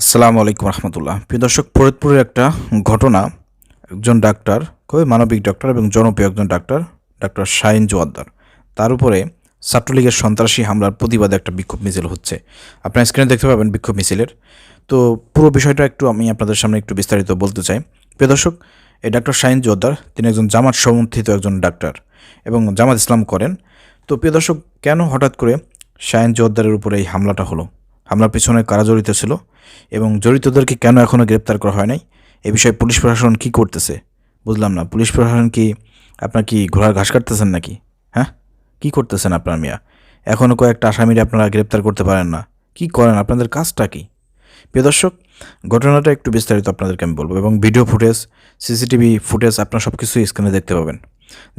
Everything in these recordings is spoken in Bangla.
আসসালামু আলাইকুম রহমতুল্লাহ। প্রিয় দর্শক, ফরিদপুরের একটা ঘটনা। একজন ডাক্তার, খুবই মানবিক ডাক্তার এবং জনপ্রিয় একজন ডাক্তার, ডাক্তার শাহিন জোয়াদ্দার, তার উপরে ছাত্রলীগের সন্ত্রাসী হামলার প্রতিবাদে একটা বিক্ষোভ মিছিল হচ্ছে। আপনার স্ক্রিনে দেখতে পাবেন বিক্ষোভ মিছিলের। তো পুরো বিষয়টা একটু আমি আপনাদের সামনে একটু বিস্তারিত বলতে চাই। প্রিয় দর্শক, এই ডাক্তার শাহিন জোয়াদ্দার তিনি একজন জামাত সমর্থিত একজন ডাক্তার এবং জামাত ইসলাম করেন। তো প্রিয় দর্শক, কেন হঠাৎ করে শাহিন জোয়াদ্দারের উপরে এই হামলাটা হলো? হামলার পিছনে কারা জড়িত ছিল এবং জড়িতদেরকে কেন এখনও গ্রেপ্তার করা হয় নাই? এ বিষয়ে পুলিশ প্রশাসন কি করতেছে বুঝলাম না। পুলিশ প্রশাসন কি আপনার কি ঘোড়ার ঘাস কাটতেছেন নাকি? হ্যাঁ, কি করতেছেন আপনার মিয়া? এখনও কয়েকটা আসামিরে আপনারা গ্রেপ্তার করতে পারেন না? কি করেন? আপনাদের কাজটা কি? প্রিয় দর্শক, ঘটনাটা একটু বিস্তারিত আপনাদেরকে আমি বলবো এবং ভিডিও ফুটেজ, সিসিটিভি ফুটেজ আপনার সব কিছুই স্ক্রিনে দেখতে পাবেন।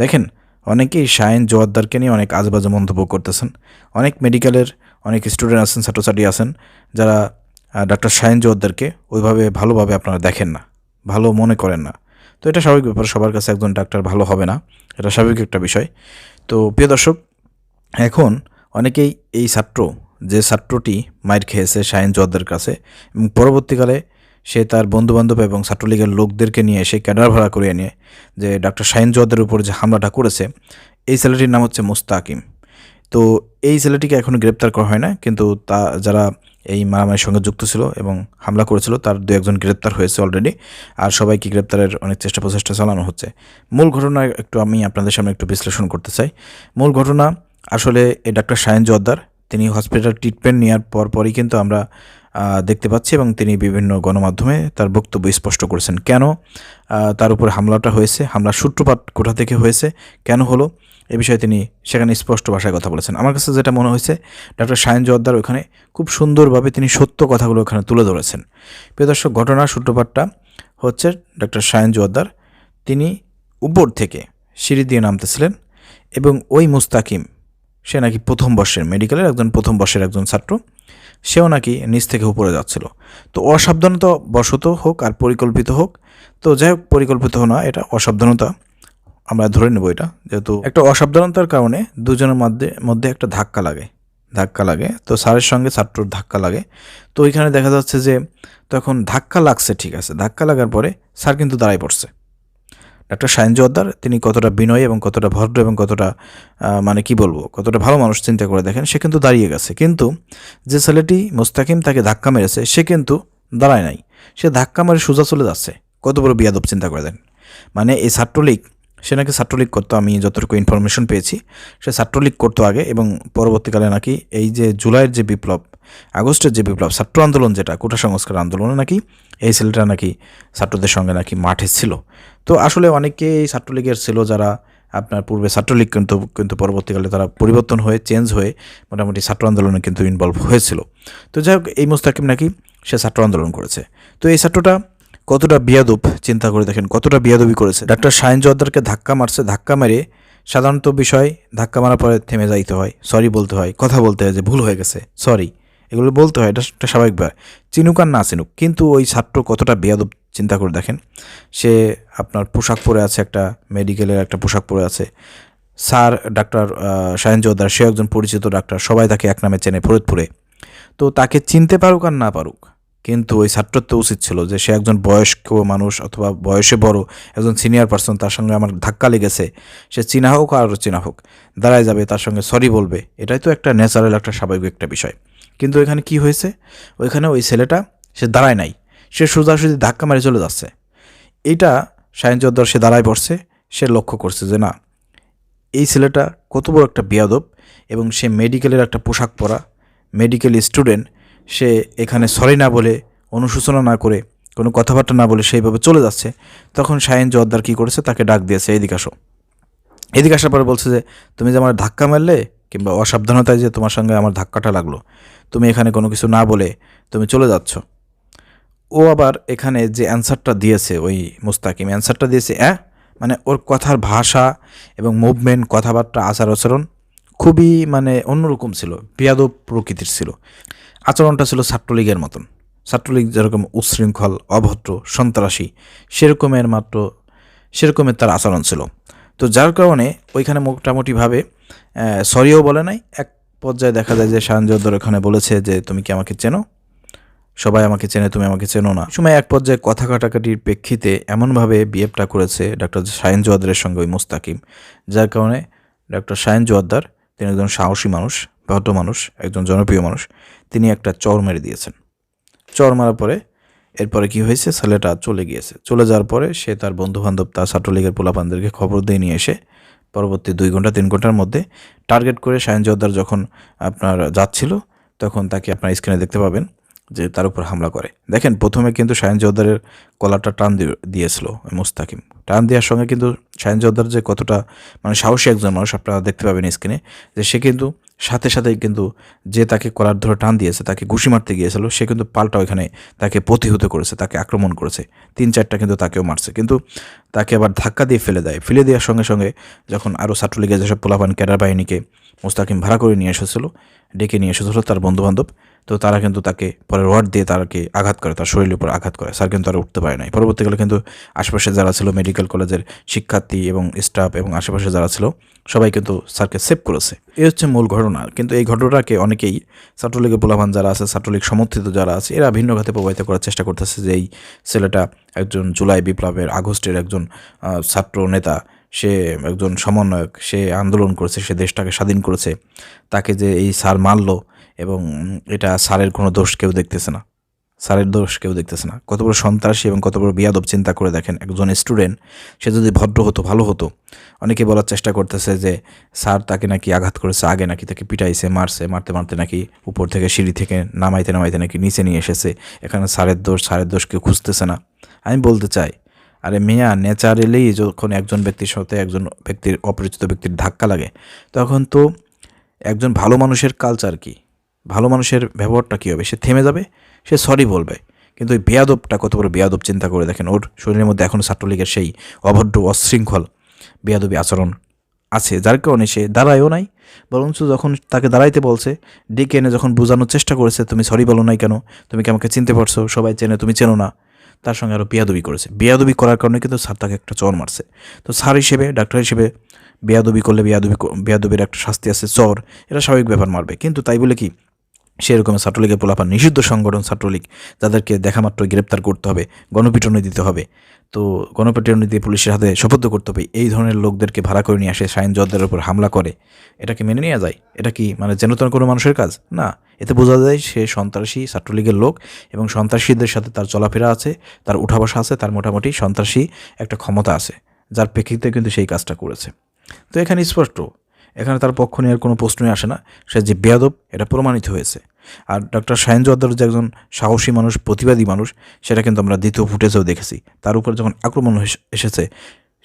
দেখেন, অনেকেই শাহিন জোয়াদ্দারকে নিয়ে অনেক আজেবাজে মন্তব্য করতেছেন। অনেক মেডিকেলের অনেক স্টুডেন্ট আছেন, ছাত্রছাত্রী আছেন, যারা ডাক্তার শাহিন জোয়াদ্দারকে ওইভাবে ভালোভাবে আপনারা দেখেন না, ভালো মনে করেন না। তো এটা স্বাভাবিক ব্যাপার, সবার কাছে একজন ডাক্তার ভালো হবে না, এটা স্বাভাবিক একটা বিষয়। তো প্রিয় দর্শক, এখন অনেকেই এই যে ছাত্রটি মাইর খেয়েছে শাহিন জোয়াদ্দার কাছে এবং পরবর্তীকালে সে তার বন্ধুবান্ধব এবং ছাত্রলীগের লোকদেরকে নিয়ে সে ক্যাডার ভাড়া করিয়ে নিয়ে যে ডাক্তার শাহিন জোয়াদ্দারের উপর যে হামলাটা করেছে, এই ছেলেটির নাম হচ্ছে মুস্তাকিম। তো এই ছেলেটিকে এখনও গ্রেপ্তার করা হয় না, কিন্তু যারা এই মারামারির সঙ্গে যুক্ত ছিল এবং হামলা করেছিল তার দু একজন গ্রেপ্তার হয়েছে অলরেডি। আর সবাইকে গ্রেপ্তারের অনেক চেষ্টা প্রচেষ্টা চালানো হচ্ছে। মূল ঘটনা একটু আমি আপনাদের সামনে একটু বিশ্লেষণ করতে চাই। মূল ঘটনা আসলে এই ডাক্তার শাহিন জোয়াদ্দার তিনি হসপিটাল ট্রিটমেন্ট নেওয়ার পরই কিন্তু আমরা দেখতে পাচ্ছি এবং তিনি বিভিন্ন গণমাধ্যমে তার বক্তব্য স্পষ্ট করেছেন কেন তার উপরে হামলাটা হয়েছে, হামলার সূত্রপাত কোথা থেকে হয়েছে, কেন হলো, এ বিষয়ে তিনি সেখানে স্পষ্ট ভাষায় কথা বলেছেন। আমার কাছে যেটা মনে হয়েছে, ডাক্তার শাহিন জোয়াদ্দার ওখানে খুব সুন্দরভাবে তিনি সত্য কথাগুলো ওখানে তুলে ধরেছেন। প্রিয় দর্শক, ঘটনার সূত্রপাতটা হচ্ছে ডাক্তার শাহিন জোয়াদ্দার তিনি উপর থেকে সিঁড়ি দিয়ে নামতেছিলেন এবং ওই মুস্তাকিম, সে নাকি মেডিকেলের প্রথম বর্ষের একজন ছাত্র, সেও নাকি নিচ থেকে উপরে যাচ্ছিল। তো অসাবধানতা বশত হোক আর পরিকল্পিত হোক, তো যাই হোক, পরিকল্পিত না, এটা অসাবধানতা আমরা ধরে নেব। এটা যেহেতু একটা অসাবধানতার কারণে দুজনের মধ্যে একটা ধাক্কা লাগে। তো স্যারের সঙ্গে ছাত্রর ধাক্কা লাগে। তো ওইখানে দেখা যাচ্ছে যে তখন ধাক্কা লাগছে, ঠিক আছে, ধাক্কা লাগার পরে স্যার কিন্তু দাঁড়ায় পড়ছে। ডাক্তার শাহিন জোয়াদ্দার তিনি কতটা বিনয়ী এবং কতটা ভদ্র এবং কতটা মানে কি বলবো, কতটা ভালো মানুষ চিন্তা করে দেখেন, সে কিন্তু দাঁড়িয়ে গেছে। কিন্তু যে ছেলেটি মুস্তাকিম তাকে ধাক্কা মেরেছে সে কিন্তু দাঁড়ায় নাই, সে ধাক্কা মেরে সোজা চলে যাচ্ছে। কত বড় বিয়াদব, চিন্তা করে দেখেন। মানে এই ছাত্রলীগ, সে নাকি ছাত্রলীগ করতো, আমি যতটুকু ইনফরমেশন পেয়েছি সে ছাত্রলীগ করতো আগে এবং পরবর্তীকালে নাকি এই যে জুলাইয়ের যে বিপ্লব, আগস্টের যে বিপ্লব, ছাত্র আন্দোলন, যেটা কোটা সংস্কার আন্দোলনে নাকি এই ছেলেটা নাকি ছাত্রদের সঙ্গে নাকি মাঠে ছিল। তো আসলে অনেকেই এই ছাত্রলীগের ছিল যারা আপনার পূর্বে ছাত্রলীগ কিন্তু পরবর্তীকালে তারা পরিবর্তন হয়ে চেঞ্জ হয়ে মোটামুটি ছাত্র আন্দোলনে কিন্তু ইনভলভ হয়েছিল। তো যাই হোক, এই মুস্তাকিম নাকি সে ছাত্র আন্দোলন করেছে। তো এই ছাত্রটা কতটা বিয়াদব, চিন্তা করে দেখেন কতটা বিয়াদবি করেছে। ডাক্তার শাহিন জোয়াদ্দারকে ধাক্কা মারছে, ধাক্কা মেরে সাধারণত বিষয় ধাক্কা মারার পরে থেমে যাইতে হয়, সরি বলতে হয়, কথা বলতে হয় যে ভুল হয়ে গেছে, সরি, এগুলো বলতে হয়, এটা একটা স্বাভাবিক ব্যাপার, চিনুক আর না চিনুক। কিন্তু ওই ছাত্র কতটা বেয়াদব, চিন্তা করে দেখেন। সে আপনার পোশাক পরে আছে, একটা মেডিকেলের একটা পোশাক পরে আছে। স্যার ডাক্তার শাহিন জোয়াদ্দার, সে একজন পরিচিত ডাক্তার, সবাই তাকে এক নামে চেনে ফরিদপুরে। তো তাকে চিনতে পারুক আর না পারুক, কিন্তু ওই ছাত্রর তো উচিত ছিল যে সে একজন বয়স্ক মানুষ অথবা বয়সে বড় একজন সিনিয়র পার্সন, তার সঙ্গে আমার ধাক্কা লেগেছে, সে চিনা হোক আর চিনা হোক, দাঁড়ায় যাবে, তার সঙ্গে সরি বলবে, এটাই তো একটা ন্যাচারাল, একটা স্বাভাবিক একটা বিষয়। কিন্তু এখানে কি হয়েছে, ওইখানে ওই ছেলেটা সে দাঁড়ায় নাই, সে সোজাসুজি ধাক্কা মারে চলে যাচ্ছে। এইটা শাহিন জোয়াদ্দার সে দাঁড়ায় পড়ছে, সে লক্ষ্য করছে যে না, এই ছেলেটা কত বড় একটা বেয়াদব এবং সে মেডিকেলের একটা পোশাক পরা মেডিকেল স্টুডেন্ট, সে এখানে সরি না বলে, অনুশোচনা না করে, কোনো কথাবার্তা না বলে সেইভাবে চলে যাচ্ছে। তখন শাহিন জোয়াদ্দার কী করেছে, তাকে ডাক দিয়েছে, এদিকে আসো। এদিকে আসার পরে বলছে যে তুমি যে আমার ধাক্কা মারলে কিংবা অসাবধানতায় যে তোমার সঙ্গে আমার ধাক্কাটা লাগলো, তুমি এখানে কোনো কিছু না বলে তুমি চলে যাচ্ছ। ও আবার এখানে যে অ্যান্সারটা দিয়েছে, ওই মুস্তাকিম অ্যান্সারটা দিয়েছে, মানে ওর কথার ভাষা এবং মুভমেন্ট, কথাবার্তা, আচার আচরণ খুবই মানে অন্যরকম ছিল, বেয়াদব প্রকৃতির ছিল। আচরণটা ছিল ছাত্রলীগের মতন, ছাত্রলীগ যেরকম উচ্ছৃঙ্খল, অভদ্র, সন্ত্রাসী, সেরকমের তার আচরণ ছিল। তো যার কারণে ওইখানে মোটামুটিভাবে সরিও বলে নাই। এক পর্যায়ে দেখা যায় যে শাহিন জোয়াদ্দার ওখানে বলেছে যে তুমি কি আমাকে চেনো? সবাই আমাকে চেনে, তুমি আমাকে চেনো না। সময় এক পর্যায়ে কথা কাটাকাটির প্রেক্ষিতে এমনভাবে বিহেভটা করেছে ডক্টর শাহিন জোয়াদ্দারের সঙ্গে ওই মুস্তাকিম, যার কারণে ডক্টর শাহিন জোয়াদ্দার, তিনি একজন সাহসী মানুষ, ভদ্র মানুষ, একজন জনপ্রিয় মানুষ, তিনি একটা চর মেরে দিয়েছেন। চর মারার পরে এরপরে কি হয়েছে, ছেলেটা চলে গিয়েছে। চলে যাওয়ার পরে সে তার বন্ধুবান্ধব, তার ছাত্রলীগের পোলাপানদেরকে খবর দিয়ে নিয়ে এসে পরবর্তী 2 ঘন্টা 3 ঘন্টার মধ্যে টার্গেট করে শাহিন জোয়াদ্দার যখন আপনার যাচ্ছিল, তখন তাকে আপনার স্ক্রিনে দেখতে পাবেন যে তার উপর হামলা করে। দেখেন, প্রথমে কিন্তু শাহিন জোয়াদ্দারের কলারটা টান দিয়েছিল মুস্তাকিম। টান দেওয়ার সঙ্গে কিন্তু শাহিন জোয়াদ্দার যে কতটা মানে সাহসী একজন মানুষ আপনারা দেখতে পাবেন স্ক্রিনে, যে সে কিন্তু সাথে সাথেই কিন্তু যে তাকে কলার ধরে টান দিয়েছে, তাকে ঘুষি মারতে গিয়েছিল, সে কিন্তু পাল্টা ওইখানে তাকে প্রতিহত করেছে, তাকে আক্রমণ করেছে। 3-4টা কিন্তু তাকেও মারছে, কিন্তু তাকে আবার ধাক্কা দিয়ে ফেলে দেয়। ফেলে দেওয়ার সঙ্গে সঙ্গে যখন আরও ছাত্রলীগের যেসব পোলাপান ক্যাডার বাহিনীকে মুস্তাকিম ভাড়া করে নিয়ে এসেছিল, ডেকে নিয়ে এসেছিল তার বন্ধুবান্ধব, তো তারা কিন্তু তাকে পরে রড দিয়ে তাকে আঘাত করে, তার শরীরের উপর আঘাত করে। স্যার কিন্তু আর উঠতে পারে নাই। পরবর্তীকালে কিন্তু আশেপাশে যারা ছিল, মেডিকেল কলেজের শিক্ষার্থী এবং স্টাফ এবং আশেপাশে যারা ছিল, সবাই কিন্তু স্যারকে সেভ করেছে। এই হচ্ছে মূল ঘটনা। কিন্তু এই ঘটনাকে অনেকেই, ছাত্রলীগের পোলাপান যারা আছে, ছাত্রলীগ সমর্থিত যারা আছে, এরা ভিন্ন খাতে প্রভাবিত করার চেষ্টা করতেছে যে এই ছেলেটা একজন জুলাই বিপ্লবের আগস্টের একজন ছাত্র নেতা, সে একজন সমন্বয়ক, সে আন্দোলন করেছে, সে দেশটাকে স্বাধীন করেছে, তাকে যে এই স্যার মারল এবং এটা স্যারের কোনো দোষ কেউ দেখতেছে না, স্যারের দোষ কেউ দেখতেছে না। কত বড় সন্ত্রাসী এবং কত বড় বিয়াদব, চিন্তা করে দেখেন। একজন স্টুডেন্ট, সে যদি ভদ্র হতো, ভালো হতো। অনেকে বলার চেষ্টা করতেছে যে স্যার তাকে নাকি আঘাত করেছে, আগে নাকি তাকে পিটাইছে, মারছে, মারতে মারতে নাকি উপর থেকে সিঁড়ি থেকে নামাইতে নামাইতে নাকি নিচে নিয়ে এসেছে, এখানে স্যারের দোষ কেউ খুঁজতেছে না। আমি বলতে চাই, আরে মিয়া, ন্যাচারালি যখন একজন ব্যক্তির সাথে একজন ব্যক্তির, অপরিচিত ব্যক্তির ধাক্কা লাগে, তখন তো একজন ভালো মানুষের কালচার কি, ভালো মানুষের ব্যবহারটা কী হবে, সে থেমে যাবে, সে সরি বলবে। কিন্তু ওই বেয়াদবটা কত বড় বেয়াদব, চিন্তা করে দেখেন। ওর শরীরের মধ্যে এখন ছাত্রলীগের সেই অভদ্র, অশৃঙ্খল, বেয়াদবি আচরণ আছে, যার কারণে সে দাঁড়ায়ও নাই। বরঞ্চ যখন তাকে দাঁড়াইতে বলছে, ডেকে এনে যখন বোঝানোর চেষ্টা করেছে, তুমি সরি বলো নাই কেন, তুমি কি আমাকে চিনতে পারছো, সবাই চেনে, তুমি চেনো না, তার সঙ্গে আরও বেয়াদবি করেছে। বেয়াদবি করার কারণে কিন্তু স্যার তাকে একটা চর মারছে। তো স্যার হিসেবে, ডাক্তার হিসেবে বেয়াদবি করলে বেয়াদবির একটা শাস্তি আছে, চর, এটা স্বাভাবিক ব্যাপার, মারবে। কিন্তু তাই বলে কি সেরকম ছাত্রলীগের পোলাপান, নিষিদ্ধ সংগঠন ছাত্রলীগ, যাদেরকে দেখামাত্র গ্রেপ্তার করতে হবে, গণপিটুনি দিতে হবে, তো গণপিটুনি দিয়ে পুলিশের হাতে সোপর্দ করতে হবে, এই ধরনের লোকদেরকে ভাড়া করে নিয়ে আসে, শাহিন জোয়াদ্দারের উপর হামলা করে, এটাকে মেনে নেওয়া যায়? এটা কি মানে যেনতেন কোনো মানুষের কাজ না? এতে বোঝা যায় সে সন্ত্রাসী, ছাত্রলীগের লোক, এবং সন্ত্রাসীদের সাথে তার চলাফেরা আছে, তার উঠা বসা আছে, তার মোটামুটি সন্ত্রাসী একটা ক্ষমতা আছে, যার প্রেক্ষিতে কিন্তু সেই কাজটা করেছে। তো এখানে স্পষ্ট, এখানে তার পক্ষ নেওয়ার কোনো প্রশ্নই আসে না, সে যে বেয়াদব এটা প্রমাণিত হয়েছে। আর ডক্টর শাহিন জোয়াদ্দার যে একজন সাহসী মানুষ, প্রতিবাদী মানুষ, সেটা কিন্তু আমরা দ্বিতীয় ফুটেজেও দেখেছি। তার উপর যখন আক্রমণ এসেছে,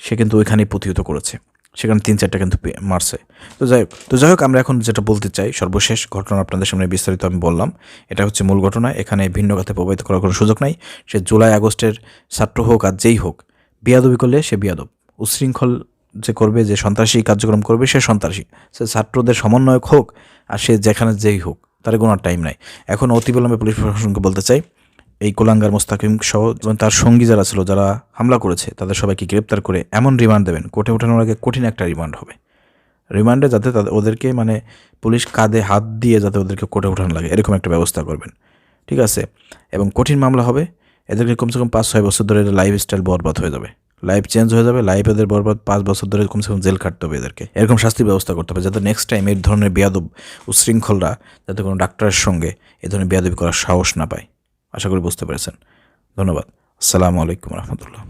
সে কিন্তু ওইখানেই প্রতিহত করেছে, সেখানে 3-4টা কিন্তু মারছে। তো যাই হোক, আমরা এখন যেটা বলতে চাই, সর্বশেষ ঘটনা আপনাদের সামনে বিস্তারিত আমি বললাম, এটা হচ্ছে মূল ঘটনা। এখানে ভিন্ন খাতে প্রভাবিত করার কোনো সুযোগ নাই। সে জুলাই আগস্টের ছাত্র হোক আর যেই হোক, বেয়াদবি করলে সে বেয়াদব, উচ্ছৃঙ্খল যে করবে, যে সন্ত্রাসী কার্যক্রম করবে, সে সন্ত্রাসী। সে ছাত্রদের সমন্বয়ক হোক আর সে যেখানে যেই হোক, তার কোনো টাইম নাই। এখন অতিবিলম্বে পুলিশ প্রশাসনকে বলতে চাই, এই কোলাঙ্গার মুস্তাকিম সহ এবং তার সঙ্গী যারা ছিল, যারা হামলা করেছে, তাদের সবাইকে গ্রেপ্তার করে এমন রিমান্ড দেবেন, কোর্টে ওঠানোর আগে কঠিন একটা রিমান্ড হবে। রিমান্ডে যাতে ওদেরকে মানে পুলিশ কাঁধে হাত দিয়ে যাতে ওদেরকে কোর্টে ওঠানো লাগে, এরকম একটা ব্যবস্থা করবেন, ঠিক আছে? এবং কঠিন মামলা হবে, এদেরকে কমসে কম 5-6 বছর ধরে লাইফ স্টাইল বরবাদ হয়ে যাবে, লাইফ চেঞ্জ হয়ে যাবে, লাইফ এদের বরবাদ, 5 বছর ধরে কমসে কম জেল খাটতে হবে এদেরকে। এরকম শাস্তির ব্যবস্থা করতে হবে, যাতে নেক্সট টাইম এই ধরনের বেয়াদব উচ্ছৃঙ্খলরা যাতে কোনো ডাক্তারের সঙ্গে এই ধরনের বেয়াদবি করার সাহস না পায়। আশা করি বুঝতে পেরেছেন। ধন্যবাদ। আসসালামু আলাইকুম রহমতুল্লাহ।